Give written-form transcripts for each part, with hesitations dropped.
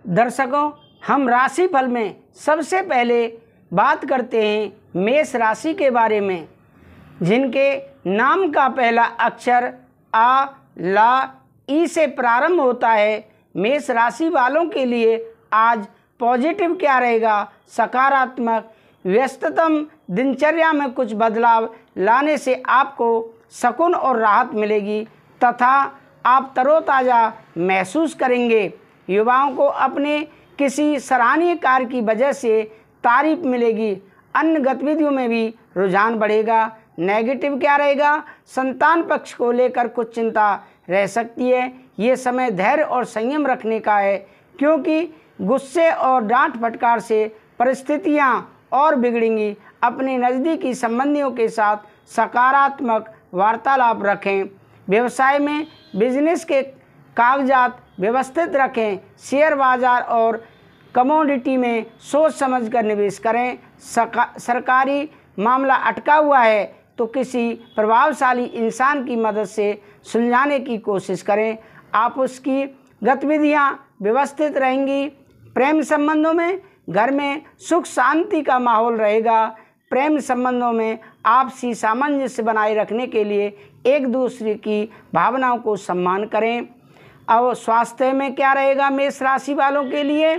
दर्शकों, हम राशिफल में सबसे पहले बात करते हैं मेष राशि के बारे में, जिनके नाम का पहला अक्षर आ, ला, ई से प्रारंभ होता है। मेष राशि वालों के लिए आज पॉजिटिव क्या रहेगा? सकारात्मक। व्यस्ततम दिनचर्या में कुछ बदलाव लाने से आपको सुकून और राहत मिलेगी तथा आप तरोताज़ा महसूस करेंगे। युवाओं को अपने किसी सराहनीय कार्य की वजह से तारीफ मिलेगी। अन्य गतिविधियों में भी रुझान बढ़ेगा। नेगेटिव क्या रहेगा? संतान पक्ष को लेकर कुछ चिंता रह सकती है। ये समय धैर्य और संयम रखने का है, क्योंकि गुस्से और डांट फटकार से परिस्थितियां और बिगड़ेंगी। अपने नज़दीकी संबंधियों के साथ सकारात्मक वार्तालाप रखें। व्यवसाय में बिजनेस के कागजात व्यवस्थित रखें। शेयर बाजार और कमोडिटी में सोच समझकर निवेश करें। सरकारी मामला अटका हुआ है तो किसी प्रभावशाली इंसान की मदद से सुलझाने की कोशिश करें। आप उसकी गतिविधियां व्यवस्थित रहेंगी। प्रेम संबंधों में घर में सुख शांति का माहौल रहेगा। प्रेम संबंधों में आपसी सामंजस्य बनाए रखने के लिए एक दूसरे की भावनाओं को सम्मान करें। अब स्वास्थ्य में क्या रहेगा? मेष राशि वालों के लिए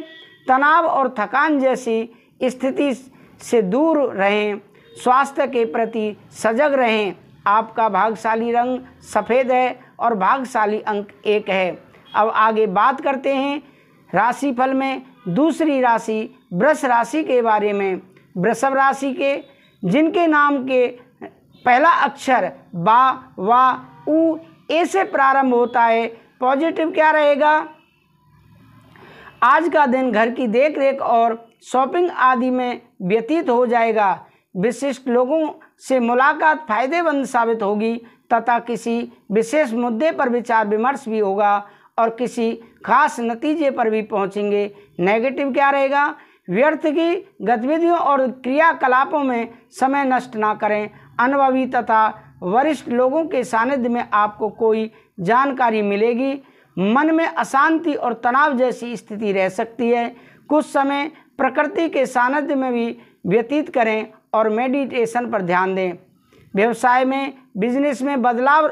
तनाव और थकान जैसी स्थिति से दूर रहें। स्वास्थ्य के प्रति सजग रहें। आपका भाग्यशाली रंग सफ़ेद है और भाग्यशाली अंक 1 है। अब आगे बात करते हैं राशिफल में दूसरी राशि वृष राशि के बारे में। वृषभ राशि के जिनके नाम के पहला अक्षर बा, वा, उ, ए से प्रारंभ होता है। पॉजिटिव क्या रहेगा? आज का दिन घर की देखरेख और शॉपिंग आदि में व्यतीत हो जाएगा। विशिष्ट लोगों से मुलाकात फायदेमंद साबित होगी तथा किसी विशेष मुद्दे पर विचार विमर्श भी होगा और किसी खास नतीजे पर भी पहुंचेंगे। नेगेटिव क्या रहेगा? व्यर्थ की गतिविधियों और क्रियाकलापों में समय नष्ट ना करें। अनुभवी तथा वरिष्ठ लोगों के सानिध्य में आपको कोई जानकारी मिलेगी। मन में अशांति और तनाव जैसी स्थिति रह सकती है। कुछ समय प्रकृति के सानिध्य में भी व्यतीत करें और मेडिटेशन पर ध्यान दें। व्यवसाय में बिजनेस में बदलाव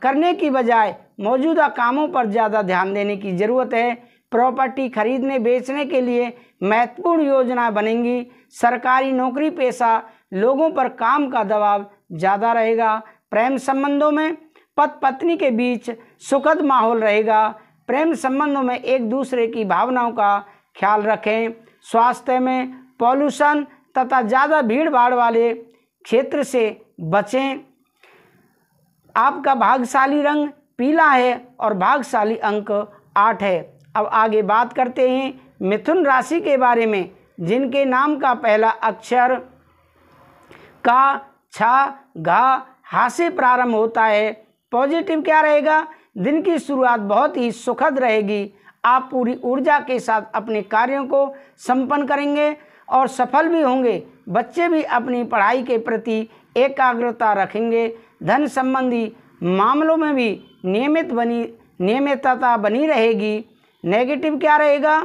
करने की बजाय मौजूदा कामों पर ज़्यादा ध्यान देने की ज़रूरत है। प्रॉपर्टी खरीदने बेचने के लिए महत्वपूर्ण योजनाएं बनेंगी। सरकारी नौकरी पेशा लोगों पर काम का दबाव ज़्यादा रहेगा। प्रेम संबंधों में पति पत्नी के बीच सुखद माहौल रहेगा। प्रेम संबंधों में एक दूसरे की भावनाओं का ख्याल रखें। स्वास्थ्य में पॉल्यूशन तथा ज़्यादा भीड़ भाड़ वाले क्षेत्र से बचें। आपका भाग्यशाली रंग पीला है और भाग्यशाली अंक 8 है। अब आगे बात करते हैं मिथुन राशि के बारे में, जिनके नाम का पहला अक्षर का, छा, घा, हा से प्रारंभ होता है। पॉजिटिव क्या रहेगा? दिन की शुरुआत बहुत ही सुखद रहेगी। आप पूरी ऊर्जा के साथ अपने कार्यों को संपन्न करेंगे और सफल भी होंगे। बच्चे भी अपनी पढ़ाई के प्रति एकाग्रता रखेंगे। धन संबंधी मामलों में भी नियमितता बनी रहेगी। नेगेटिव क्या रहेगा?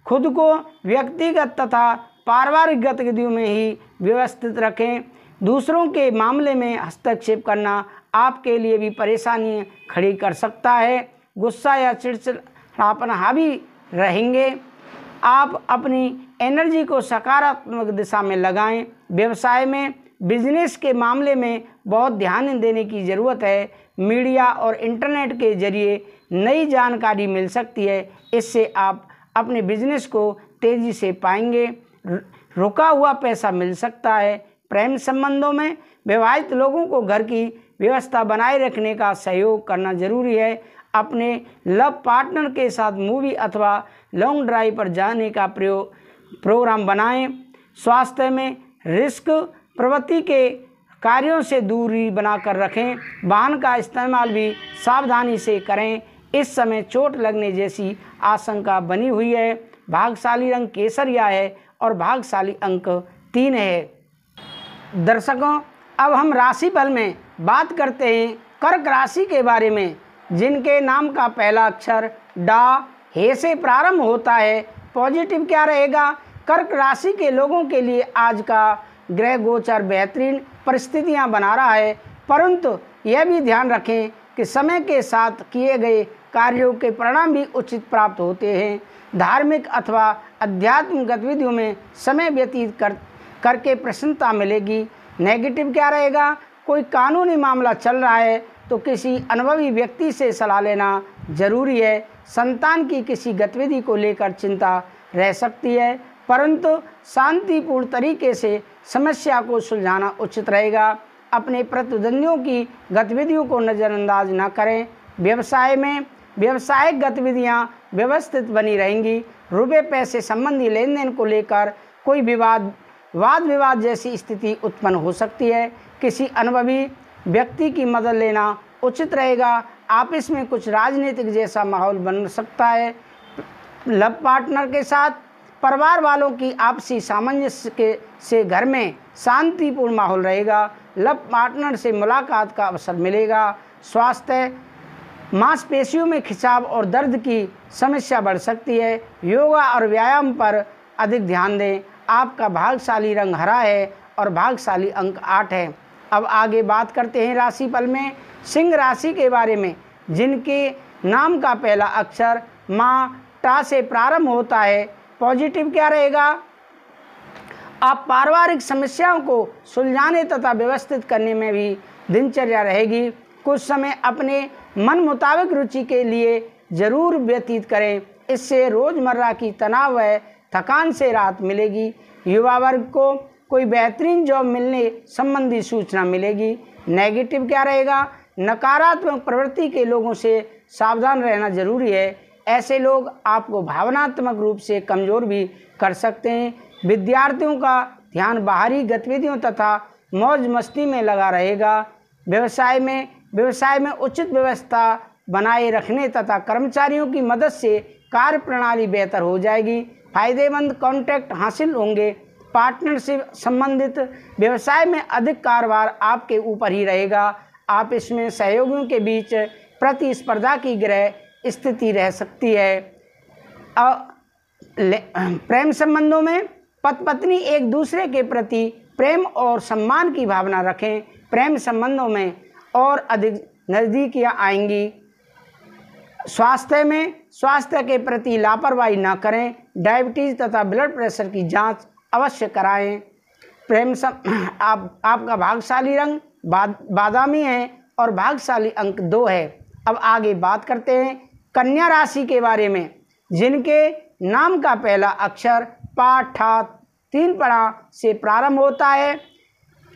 खुद को व्यक्तिगत तथा पारिवारिक गतिविधियों में ही व्यवस्थित रखें। दूसरों के मामले में हस्तक्षेप करना आपके लिए भी परेशानी खड़ी कर सकता है। गुस्सा या चिड़चिड़ापन हावी रहेंगे। आप अपनी एनर्जी को सकारात्मक दिशा में लगाएं। व्यवसाय में बिजनेस के मामले में बहुत ध्यान देने की ज़रूरत है। मीडिया और इंटरनेट के जरिए नई जानकारी मिल सकती है। इससे आप अपने बिजनेस को तेज़ी से पाएंगे। रुका हुआ पैसा मिल सकता है। प्रेम संबंधों में विवाहित लोगों को घर की व्यवस्था बनाए रखने का सहयोग करना जरूरी है। अपने लव पार्टनर के साथ मूवी अथवा लॉन्ग ड्राइव पर जाने का प्रोग्राम बनाएं। स्वास्थ्य में रिस्क प्रवृत्ति के कार्यों से दूरी बनाकर रखें। वाहन का इस्तेमाल भी सावधानी से करें। इस समय चोट लगने जैसी आशंका बनी हुई है। भाग्यशाली रंग केसरिया है और भाग्यशाली अंक 3 है। दर्शकों, अब हम राशिफल में बात करते हैं कर्क राशि के बारे में, जिनके नाम का पहला अक्षर डा, हे से प्रारंभ होता है। पॉजिटिव क्या रहेगा? कर्क राशि के लोगों के लिए आज का ग्रह गोचर बेहतरीन परिस्थितियां बना रहा है, परंतु यह भी ध्यान रखें कि समय के साथ किए गए कार्यों के परिणाम भी उचित प्राप्त होते हैं। धार्मिक अथवा आध्यात्मिक गतिविधियों में समय व्यतीत करके प्रसन्नता मिलेगी। नेगेटिव क्या रहेगा? कोई कानूनी मामला चल रहा है तो किसी अनुभवी व्यक्ति से सलाह लेना जरूरी है। संतान की किसी गतिविधि को लेकर चिंता रह सकती है, परंतु शांतिपूर्ण तरीके से समस्या को सुलझाना उचित रहेगा। अपने प्रतिद्वंदियों की गतिविधियों को नज़रअंदाज न करें। व्यवसाय में व्यावसायिक गतिविधियां व्यवस्थित बनी रहेंगी। रुपये पैसे संबंधी लेन देन को लेकर कोई वाद विवाद जैसी स्थिति उत्पन्न हो सकती है। किसी अनुभवी व्यक्ति की मदद लेना उचित रहेगा। आपस में कुछ राजनीतिक जैसा माहौल बन सकता है। लव पार्टनर के साथ परिवार वालों की आपसी सामंजस्य से घर में शांतिपूर्ण माहौल रहेगा। लव पार्टनर से मुलाकात का अवसर मिलेगा। स्वास्थ्य, मांसपेशियों में खिंचाव और दर्द की समस्या बढ़ सकती है। योगा और व्यायाम पर अधिक ध्यान दें। आपका भाग्यशाली रंग हरा है और भाग्यशाली अंक 8 है। अब आगे बात करते हैं राशिफल में सिंह राशि के बारे में, जिनके नाम का पहला अक्षर माँ टा से प्रारंभ होता है। पॉजिटिव क्या रहेगा? आप पारिवारिक समस्याओं को सुलझाने तथा व्यवस्थित करने में भी दिनचर्या रहेगी। कुछ समय अपने मन मुताबिक रुचि के लिए जरूर व्यतीत करें, इससे रोज़मर्रा की तनाव व थकान से राहत मिलेगी। युवा वर्ग को कोई बेहतरीन जॉब मिलने संबंधी सूचना मिलेगी। नेगेटिव क्या रहेगा? नकारात्मक प्रवृत्ति के लोगों से सावधान रहना जरूरी है। ऐसे लोग आपको भावनात्मक रूप से कमज़ोर भी कर सकते हैं। विद्यार्थियों का ध्यान बाहरी गतिविधियों तथा मौज मस्ती में लगा रहेगा। व्यवसाय में उचित व्यवस्था बनाए रखने तथा कर्मचारियों की मदद से कार्य प्रणाली बेहतर हो जाएगी। फायदेमंद कॉन्टैक्ट हासिल होंगे। पार्टनरशिप संबंधित व्यवसाय में अधिक कारोबार आपके ऊपर ही रहेगा। आप इसमें सहयोगियों के बीच प्रतिस्पर्धा की ग्रह स्थिति रह सकती है। प्रेम संबंधों में पति पत्नी एक दूसरे के प्रति प्रेम और सम्मान की भावना रखें। प्रेम संबंधों में और अधिक नज़दीकियाँ आएंगी। स्वास्थ्य के प्रति लापरवाही न करें। डायबिटीज़ तथा ब्लड प्रेशर की जांच अवश्य कराएं। आपका भाग्यशाली रंग बादामी है और भाग्यशाली अंक 2 है। अब आगे बात करते हैं कन्या राशि के बारे में, जिनके नाम का पहला अक्षर पा ठा 3 पड़ा से प्रारंभ होता है।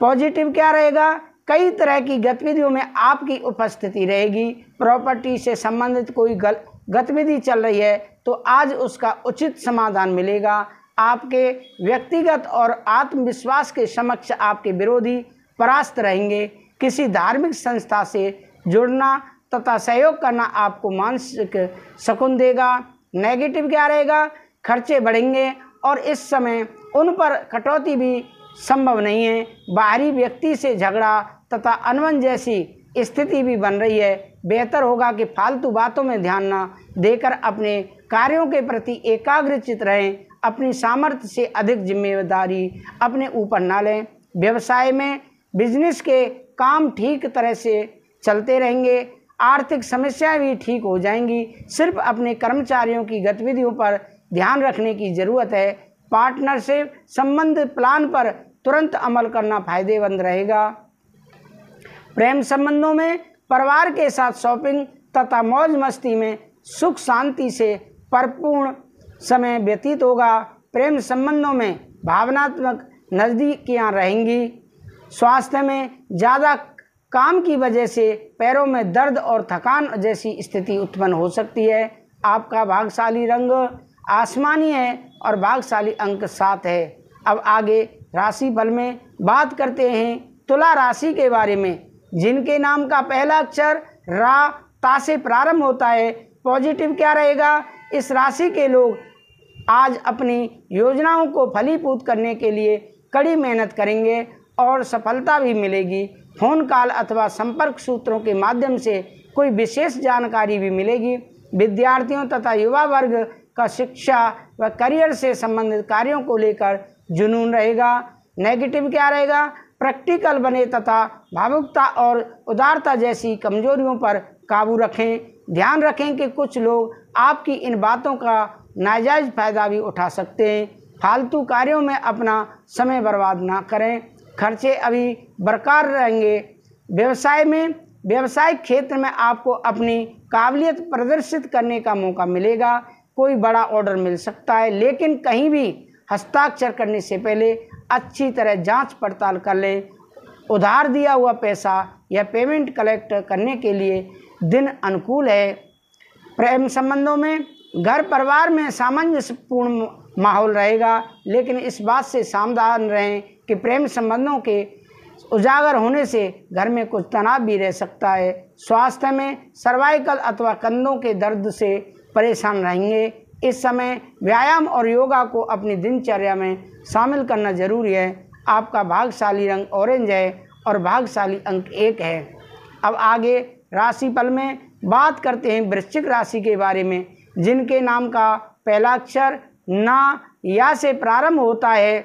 पॉजिटिव क्या रहेगा? कई तरह की गतिविधियों में आपकी उपस्थिति रहेगी। प्रॉपर्टी से संबंधित कोई गतिविधि चल रही है तो आज उसका उचित समाधान मिलेगा। आपके व्यक्तिगत और आत्मविश्वास के समक्ष आपके विरोधी परास्त रहेंगे। किसी धार्मिक संस्था से जुड़ना तथा सहयोग करना आपको मानसिक सुकून देगा। नेगेटिव क्या रहेगा? खर्चे बढ़ेंगे और इस समय उन पर कटौती भी संभव नहीं है। बाहरी व्यक्ति से झगड़ा तथा अनबन जैसी स्थिति भी बन रही है। बेहतर होगा कि फालतू बातों में ध्यान न देकर अपने कार्यों के प्रति एकाग्रचित रहें। अपनी सामर्थ्य से अधिक जिम्मेदारी अपने ऊपर न लें। व्यवसाय में बिजनेस के काम ठीक तरह से चलते रहेंगे। आर्थिक समस्याएं भी ठीक हो जाएंगी। सिर्फ अपने कर्मचारियों की गतिविधियों पर ध्यान रखने की ज़रूरत है। पार्टनर से संबंधित प्लान पर तुरंत अमल करना फायदेमंद रहेगा। प्रेम संबंधों में परिवार के साथ शॉपिंग तथा मौज मस्ती में सुख शांति से परिपूर्ण समय व्यतीत होगा। प्रेम संबंधों में भावनात्मक नज़दीकियाँ रहेंगी। स्वास्थ्य में ज़्यादा काम की वजह से पैरों में दर्द और थकान जैसी स्थिति उत्पन्न हो सकती है। आपका भाग्यशाली रंग आसमानी है और भाग्यशाली अंक 7 है। अब आगे राशिफल में बात करते हैं तुला राशि के बारे में, जिनके नाम का पहला अक्षर रा ता से प्रारंभ होता है। पॉजिटिव क्या रहेगा? इस राशि के लोग आज अपनी योजनाओं को फलीभूत करने के लिए कड़ी मेहनत करेंगे और सफलता भी मिलेगी। फ़ोन कॉल अथवा संपर्क सूत्रों के माध्यम से कोई विशेष जानकारी भी मिलेगी। विद्यार्थियों तथा युवा वर्ग का शिक्षा व करियर से संबंधित कार्यों को लेकर जुनून रहेगा। नेगेटिव क्या रहेगा? प्रैक्टिकल बने तथा भावुकता और उदारता जैसी कमजोरियों पर काबू रखें। ध्यान रखें कि कुछ लोग आपकी इन बातों का नाजायज़ फायदा भी उठा सकते हैं। फालतू कार्यों में अपना समय बर्बाद ना करें। खर्चे अभी बरकरार रहेंगे। व्यवसायिक क्षेत्र में आपको अपनी काबिलियत प्रदर्शित करने का मौका मिलेगा। कोई बड़ा ऑर्डर मिल सकता है, लेकिन कहीं भी हस्ताक्षर करने से पहले अच्छी तरह जांच पड़ताल कर लें। उधार दिया हुआ पैसा या पेमेंट कलेक्ट करने के लिए दिन अनुकूल है। प्रेम संबंधों में घर परिवार में सामंजस्यपूर्ण माहौल रहेगा, लेकिन इस बात से सावधान रहें कि प्रेम संबंधों के उजागर होने से घर में कुछ तनाव भी रह सकता है। स्वास्थ्य में सर्वाइकल अथवा कंधों के दर्द से परेशान रहेंगे। इस समय व्यायाम और योगा को अपनी दिनचर्या में शामिल करना जरूरी है। आपका भाग्यशाली रंग ऑरेंज है और भाग्यशाली अंक 1 है। अब आगे राशिफल में बात करते हैं वृश्चिक राशि के बारे में, जिनके नाम का पहला अक्षर ना या से प्रारंभ होता है।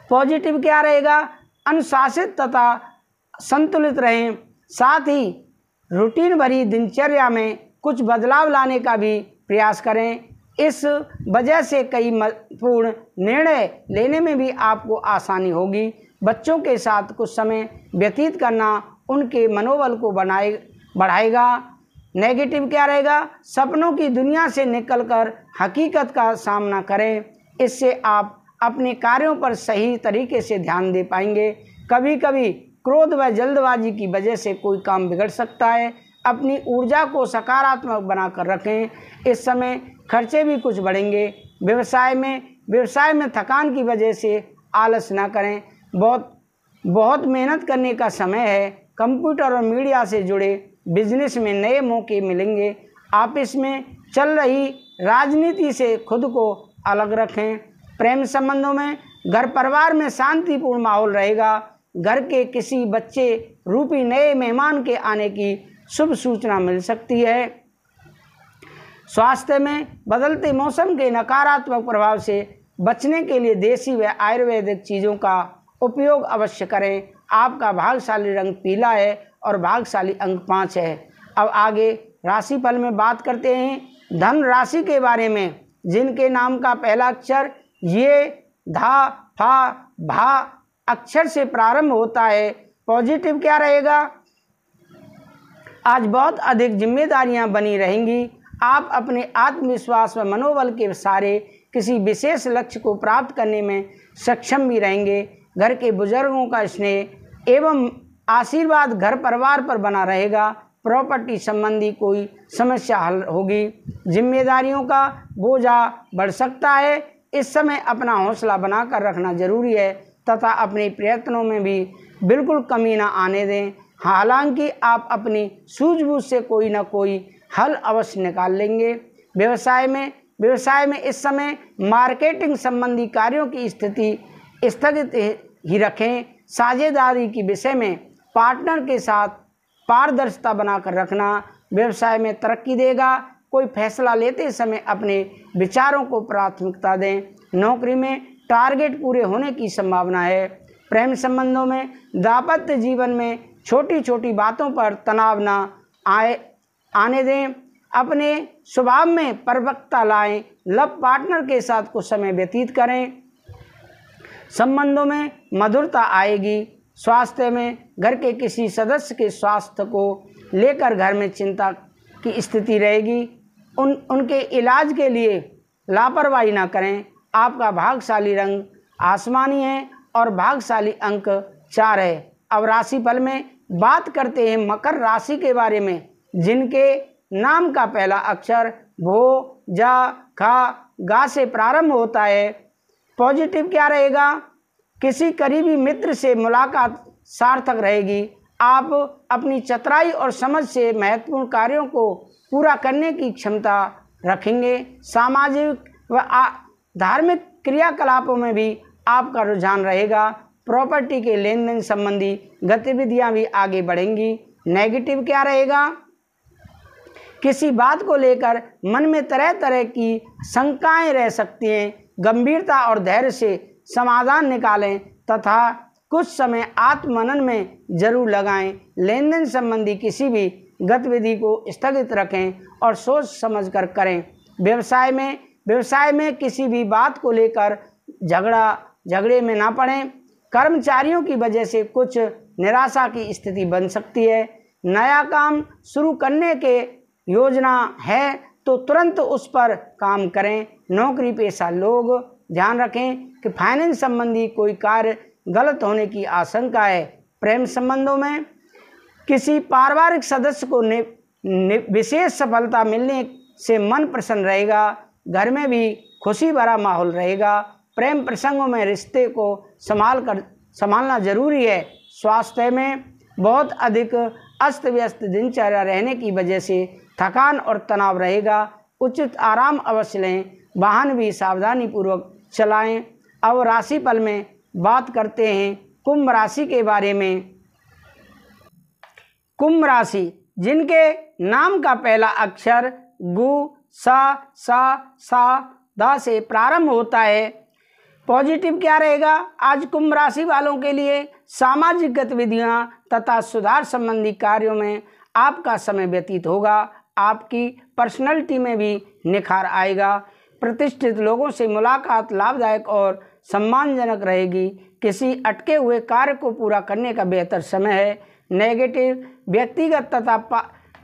पॉजिटिव क्या रहेगा? अनुशासित तथा संतुलित रहें। साथ ही रूटीन भरी दिनचर्या में कुछ बदलाव लाने का भी प्रयास करें। इस वजह से कई महत्वपूर्ण निर्णय लेने में भी आपको आसानी होगी। बच्चों के साथ कुछ समय व्यतीत करना उनके मनोबल को बढ़ाएगा। नेगेटिव क्या रहेगा? सपनों की दुनिया से निकलकर हकीकत का सामना करें। इससे आप अपने कार्यों पर सही तरीके से ध्यान दे पाएंगे। कभी कभी क्रोध व जल्दबाजी की वजह से कोई काम बिगड़ सकता है। अपनी ऊर्जा को सकारात्मक बनाकर रखें। इस समय खर्चे भी कुछ बढ़ेंगे। व्यवसाय में थकान की वजह से आलस ना करें। बहुत मेहनत करने का समय है। कंप्यूटर और मीडिया से जुड़े बिजनेस में नए मौके मिलेंगे। ऑफिस में चल रही राजनीति से खुद को अलग रखें। प्रेम संबंधों में घर परिवार में शांतिपूर्ण माहौल रहेगा। घर के किसी बच्चे रूपी नए मेहमान के आने की शुभ सूचना मिल सकती है। स्वास्थ्य में बदलते मौसम के नकारात्मक प्रभाव से बचने के लिए देसी व आयुर्वेदिक चीज़ों का उपयोग अवश्य करें। आपका भाग्यशाली रंग पीला है और भाग्यशाली अंक 5 है। अब आगे राशिफल में बात करते हैं धन राशि के बारे में, जिनके नाम का पहला अक्षर ये धा फा भा अक्षर से प्रारंभ होता है। पॉजिटिव क्या रहेगा? आज बहुत अधिक जिम्मेदारियां बनी रहेंगी। आप अपने आत्मविश्वास व मनोबल के सहारे किसी विशेष लक्ष्य को प्राप्त करने में सक्षम भी रहेंगे। घर के बुजुर्गों का स्नेह एवं आशीर्वाद घर परिवार पर बना रहेगा। प्रॉपर्टी संबंधी कोई समस्या हल होगी। जिम्मेदारियों का बोझा बढ़ सकता है। इस समय अपना हौसला बनाकर रखना जरूरी है तथा अपने प्रयत्नों में भी बिल्कुल कमी ना आने दें। हालांकि आप अपनी सूझबूझ से कोई ना कोई हल अवश्य निकाल लेंगे। व्यवसाय में इस समय मार्केटिंग संबंधी कार्यों की स्थिति स्थगित ही रखें। साझेदारी के विषय में पार्टनर के साथ पारदर्शिता बनाकर रखना व्यवसाय में तरक्की देगा। कोई फैसला लेते समय अपने विचारों को प्राथमिकता दें। नौकरी में टारगेट पूरे होने की संभावना है। प्रेम संबंधों में दाम्पत्य जीवन में छोटी छोटी बातों पर तनाव न आने दें। अपने स्वभाव में परिपक्वता लाएं। लव पार्टनर के साथ कुछ समय व्यतीत करें। संबंधों में मधुरता आएगी। स्वास्थ्य में घर के किसी सदस्य के स्वास्थ्य को लेकर घर में चिंता की स्थिति रहेगी। उनके इलाज के लिए लापरवाही ना करें। आपका भाग्यशाली रंग आसमानी है और भाग्यशाली अंक 4 है। अब राशिफल में बात करते हैं मकर राशि के बारे में, जिनके नाम का पहला अक्षर भो जा खा गा से प्रारंभ होता है। पॉजिटिव क्या रहेगा? किसी करीबी मित्र से मुलाकात सार्थक रहेगी। आप अपनी चतुराई और समझ से महत्वपूर्ण कार्यों को पूरा करने की क्षमता रखेंगे। सामाजिक व धार्मिक क्रियाकलापों में भी आपका रुझान रहेगा। प्रॉपर्टी के लेन देन संबंधी गतिविधियां भी आगे बढ़ेंगी। नेगेटिव क्या रहेगा? किसी बात को लेकर मन में तरह तरह की शंकाएं रह सकती हैं। गंभीरता और धैर्य से समाधान निकालें तथा कुछ समय आत्ममनन में जरूर लगाएं। लेन देन संबंधी किसी भी गतिविधि को स्थगित रखें और सोच समझकर करें। व्यवसाय में किसी भी बात को लेकर झगड़े में ना पड़ें। कर्मचारियों की वजह से कुछ निराशा की स्थिति बन सकती है। नया काम शुरू करने के योजना है तो तुरंत उस पर काम करें। नौकरी पेशा लोग ध्यान रखें कि फाइनेंस संबंधी कोई कार्य गलत होने की आशंका है। प्रेम संबंधों में किसी पारिवारिक सदस्य को विशेष सफलता मिलने से मन प्रसन्न रहेगा। घर में भी खुशी भरा माहौल रहेगा। प्रेम प्रसंगों में रिश्ते को संभालना जरूरी है। स्वास्थ्य में बहुत अधिक अस्त व्यस्त दिनचर्या रहने की वजह से थकान और तनाव रहेगा। उचित आराम अवश्य लें। वाहन भी सावधानी पूर्वक चलाएं। अब राशिफल में बात करते हैं कुंभ राशि के बारे में। कुंभ राशि जिनके नाम का पहला अक्षर गु, सा, दा से प्रारंभ होता है। पॉजिटिव क्या रहेगा? आज कुंभ राशि वालों के लिए सामाजिक गतिविधियां तथा सुधार संबंधी कार्यों में आपका समय व्यतीत होगा। आपकी पर्सनैलिटी में भी निखार आएगा। प्रतिष्ठित लोगों से मुलाकात लाभदायक और सम्मानजनक रहेगी। किसी अटके हुए कार्य को पूरा करने का बेहतर समय है। नेगेटिव व्यक्तिगत तथा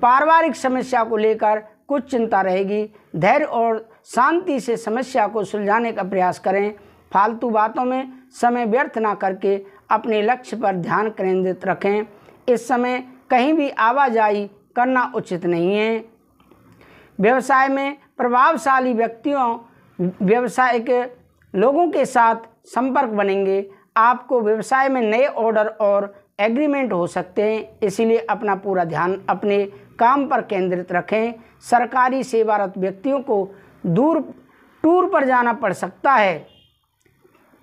पारिवारिक समस्या को लेकर कुछ चिंता रहेगी। धैर्य और शांति से समस्या को सुलझाने का प्रयास करें। फालतू बातों में समय व्यर्थ ना करके अपने लक्ष्य पर ध्यान केंद्रित रखें। इस समय कहीं भी आवाजाही करना उचित नहीं है। व्यवसाय में प्रभावशाली व्यवसायिक लोगों के साथ संपर्क बनेंगे। आपको व्यवसाय में नए ऑर्डर और एग्रीमेंट हो सकते हैं, इसीलिए अपना पूरा ध्यान अपने काम पर केंद्रित रखें। सरकारी सेवारत व्यक्तियों को टूर पर जाना पड़ सकता है।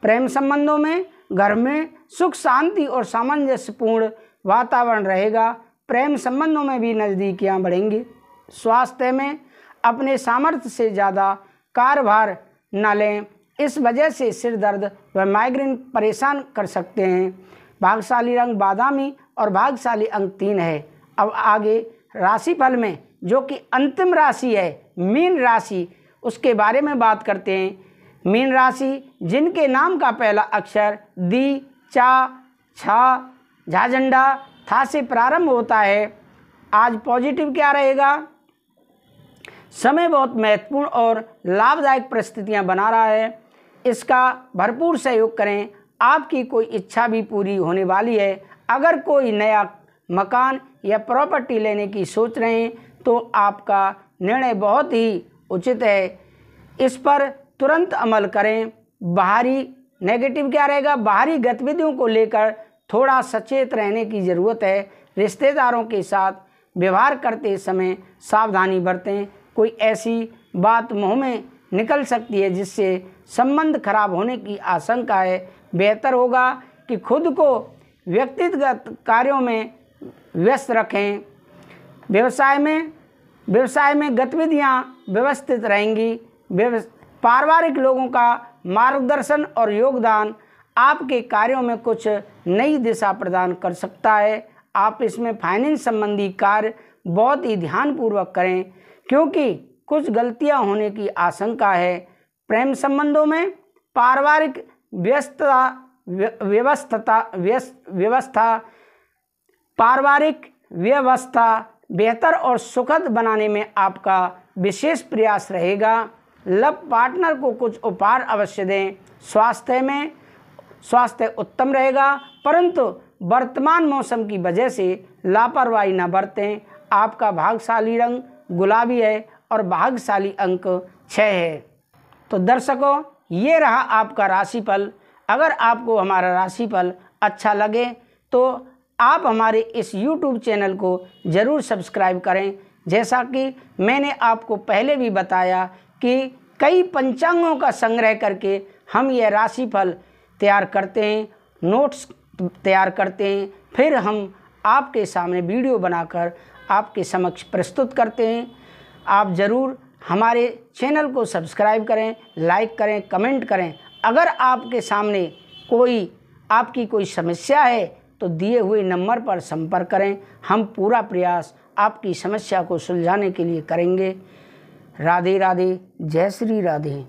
प्रेम संबंधों में घर में सुख शांति और सामंजस्यपूर्ण वातावरण रहेगा। प्रेम संबंधों में भी नज़दीकियां बढ़ेंगी। स्वास्थ्य में अपने सामर्थ्य से ज़्यादा कार्यभार न लें, इस वजह से सिर दर्द व माइग्रेन परेशान कर सकते हैं। भाग्यशाली रंग बादामी और भाग्यशाली अंक 3 है। अब आगे राशिफल में जो कि अंतिम राशि है मीन राशि, उसके बारे में बात करते हैं। मीन राशि जिनके नाम का पहला अक्षर दी, चा, छा, झाझंडा, था से प्रारंभ होता है। आज पॉजिटिव क्या रहेगा? समय बहुत महत्वपूर्ण और लाभदायक परिस्थितियां बना रहा है। इसका भरपूर सहयोग करें। आपकी कोई इच्छा भी पूरी होने वाली है। अगर कोई नया मकान या प्रॉपर्टी लेने की सोच रहे हैं तो आपका निर्णय बहुत ही उचित है। इस पर तुरंत अमल करें। बाहरी नेगेटिव क्या रहेगा? बाहरी गतिविधियों को लेकर थोड़ा सचेत रहने की ज़रूरत है। रिश्तेदारों के साथ व्यवहार करते समय सावधानी बरतें। कोई ऐसी बात मुंह में निकल सकती है जिससे संबंध खराब होने की आशंका है। बेहतर होगा कि खुद को व्यक्तिगत कार्यों में व्यस्त रखें। व्यवसाय में गतिविधियां व्यवस्थित रहेंगी। पारिवारिक लोगों का मार्गदर्शन और योगदान आपके कार्यों में कुछ नई दिशा प्रदान कर सकता है। आप इसमें फाइनेंस संबंधी कार्य बहुत ही ध्यानपूर्वक करें क्योंकि कुछ गलतियां होने की आशंका है। प्रेम संबंधों में पारिवारिक व्यवस्था बेहतर और सुखद बनाने में आपका विशेष प्रयास रहेगा। लव पार्टनर को कुछ उपहार अवश्य दें। स्वास्थ्य उत्तम रहेगा, परंतु वर्तमान मौसम की वजह से लापरवाही न बरतें। आपका भाग्यशाली रंग गुलाबी है और भाग्यशाली अंक 6 है। तो दर्शकों, ये रहा आपका राशिफल। अगर आपको हमारा राशिफल अच्छा लगे तो आप हमारे इस YouTube चैनल को ज़रूर सब्सक्राइब करें। जैसा कि मैंने आपको पहले भी बताया कि कई पंचांगों का संग्रह करके हम यह राशिफल तैयार करते हैं, नोट्स तैयार करते हैं, फिर हम आपके सामने वीडियो बनाकर आपके समक्ष प्रस्तुत करते हैं। आप ज़रूर हमारे चैनल को सब्सक्राइब करें, लाइक करें, कमेंट करें। अगर आपके सामने आपकी कोई समस्या है तो दिए हुए नंबर पर संपर्क करें। हम पूरा प्रयास आपकी समस्या को सुलझाने के लिए करेंगे। राधे राधे, जय श्री राधे।